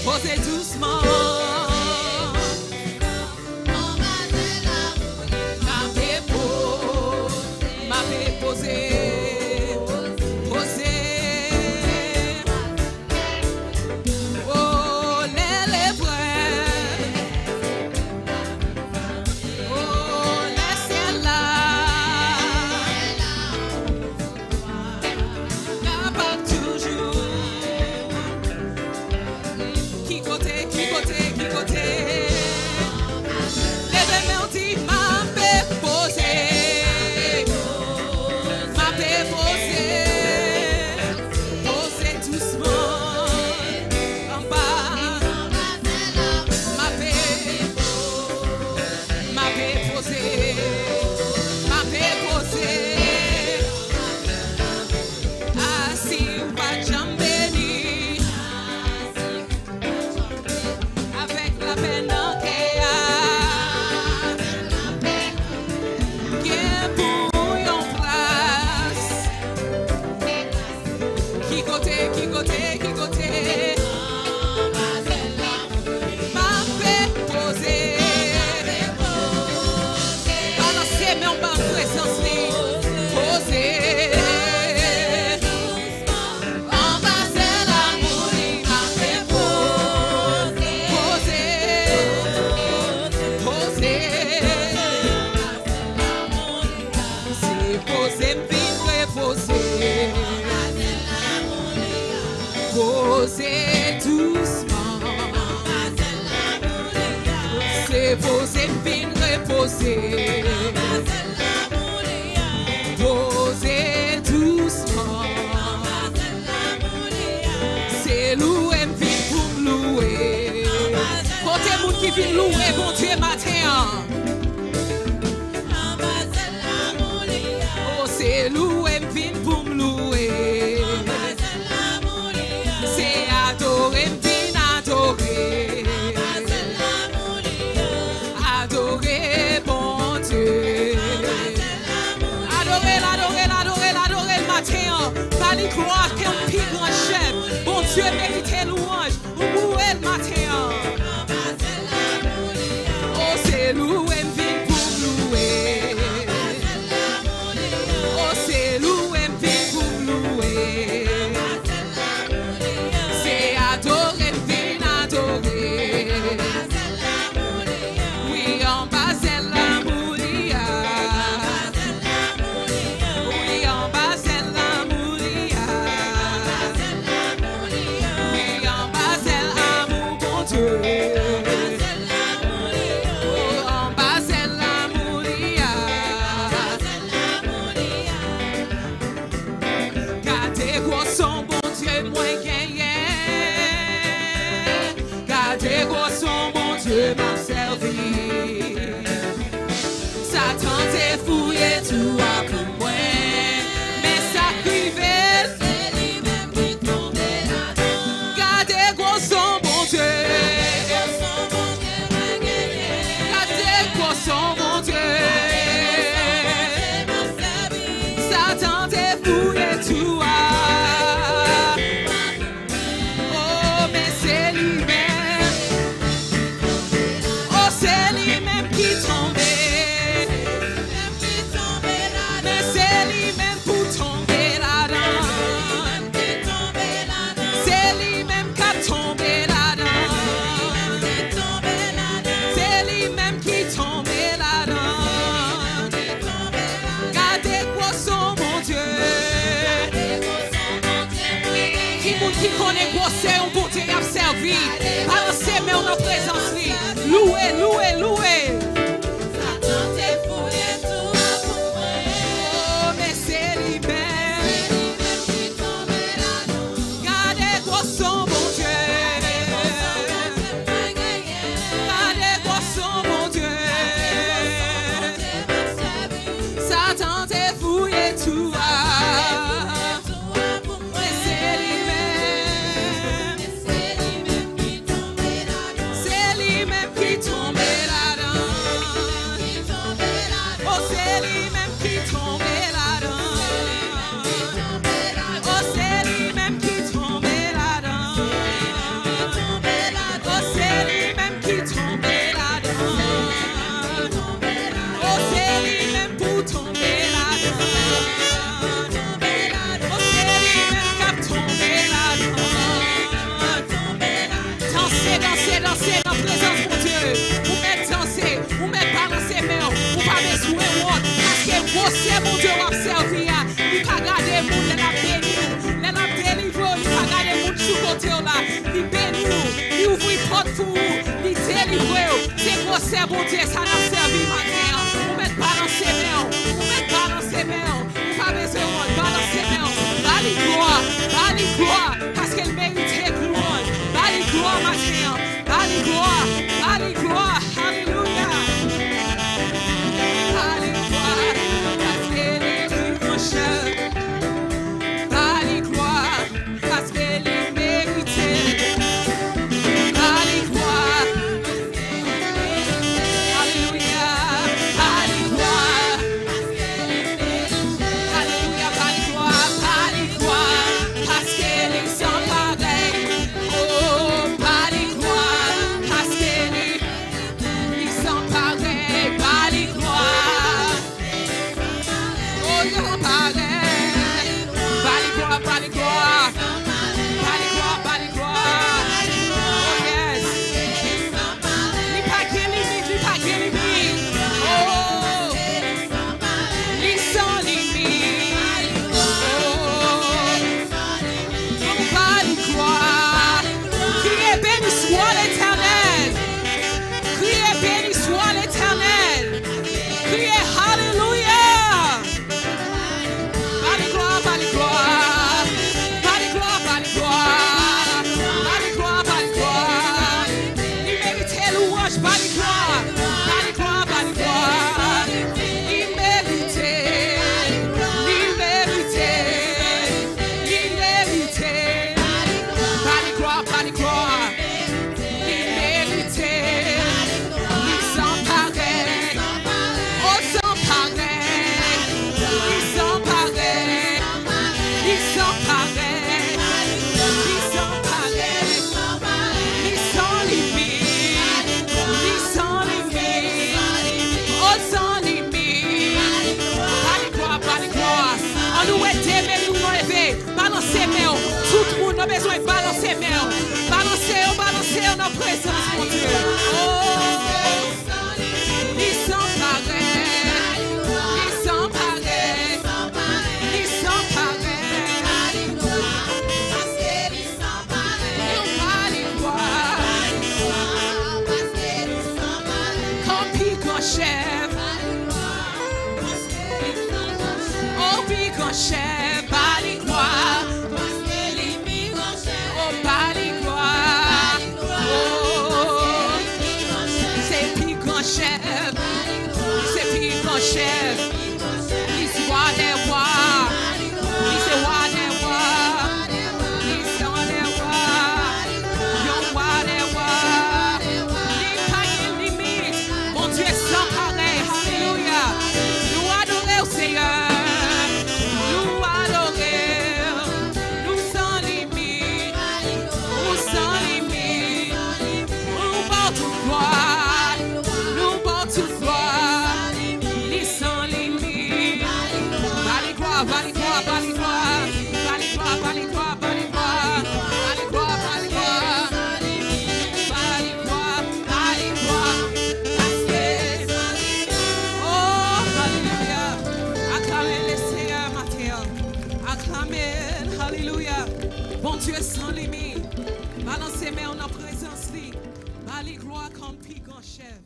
Posez doucement. C'est posez, fin reposer. Posez doucement. C'est louer, fin pour louer. Côté moun qui vient louer, bon Dieu matin. Oh, c'est louer, fin pour louer. C'est adorer, fin adorer. Adorer, bon Dieu. Adorer, l'adorer, l'adorer, l'adorer le matin. Pas lui croire qu'un plus grand chef. Bon Dieu mérite louange. Louer le matin. Oh, c'est louer, fin pour louer. Oh, c'est louer, fin pour louer. C'est adorer, fin adorer. Oui, en bas c'est l'amouria. Oui, en bas c'est l'amouria. Oui, en bas c'est l'amour, bon Dieu. Oh, en bas c'est l'amouria. Gardez quoi son bon Dieu, moins gagné. Gardez quoi son bon Dieu m'a servi. Satan t'est fouillé tout à pour moi. Mais ça criait, c'est lui-même qui tombait là-dedans. Gardez quoi son bon Dieu. Gardez quoi son bon Dieu. Satan t'est fouillé tout à. Oh, mais c'est lui-même. Oh, c'est lui-même qui tombait. Mais c'est lui-même pour tomber là-dedans. C'est lui-même qui a tombé là-dedans. C'est lui-même qui tombait là-dedans. Gardez quoi son bon Dieu. Qui connaît quoi c'est un bon Dieu a servi. Balancez mais en présence lui. Louez, louez, louez. Oh, mais c'est lui-même. Gardez quoi son bon Dieu. Gardez quoi son bon Dieu. Satan t'est fouillé tout à. Mais c'est lui-même. sert bon Dieu, ça n'a servi matin. On met pas dans ses mains. On met pas dans ses mains. On pas besoin de pas dans ses mains. Bali gloire, parce qu'elle méritait gloire. Bali gloire matin. Bali gloire, alléluia. Bali gloire, parce qu'elle est plus proche. Bali gloire, parce qu'elle est méritée. Bali gloire, alléluia. Bali gloire, alléluia. Bali gloire, parce qu'elle est sans pareil. Oh, Bali gloire, parce qu'elle est sans pareil. Bali gloire, oh, sans pareil. Bali gloire, Bali gloire. Bali gloire, Bali gloire. Oh, yes. Li pa gen limite, li pa gen limite. Oh, li sans limite. Oh, Bali gloire. Criez béni soit l'Éternel. Criez béni soit l'Éternel. Criez Alléluia. Bali gloire, Bali gloire. Bali gloire, Bali gloire. Bali gloire, Bali gloire. Il méritait louange, Bali gloire. Bali gloire, Bali gloire. Il méritait. Il méritait. Il méritait. Bali gloire, Bali gloire. Il méritait. Il sans pareil. Oh, sans pareil. Il sans pareil. Il sans pareil. Il sans pareil. Il sans limite. Il sans limite. Oh, sans limite. Bali gloire, Bali gloire. On nous aide, mais nous nous lever. Balancez mains. Tout le monde a besoin de balancer mains. Balancez en présence, mon Dieu. Oh, il sans pareil. Il sans pareil. Il sans pareil. Bali gloire. Comme piquant chef. Oh, piquant chef. Bali gloire. Oh, Bali gloire. Oh, c'est piquant chef. C'est piquant chef. Il soit des rois. Il se roi des rois. Il sont des rois. Yon roi des rois. Il pas de limite. Mon Dieu sans pareil. Alléluia. Nous adorons au Seigneur. Nous adorons. Nous sans limite. Nous sans limite. Nous portons gloire. Nous portons gloire. Nous sans limite. Bali gloire, Bali gloire, Bali gloire. Bali gloire, Bali gloire, Bali gloire. Bali gloire, Bali gloire. Bali gloire, Bali gloire. Parce que, oh, alléluia. Acclamez le Seigneur matin. Acclamez, alléluia. Bon Dieu sans limite. Balancez mains en présence. Bali gloire comme piquant chef.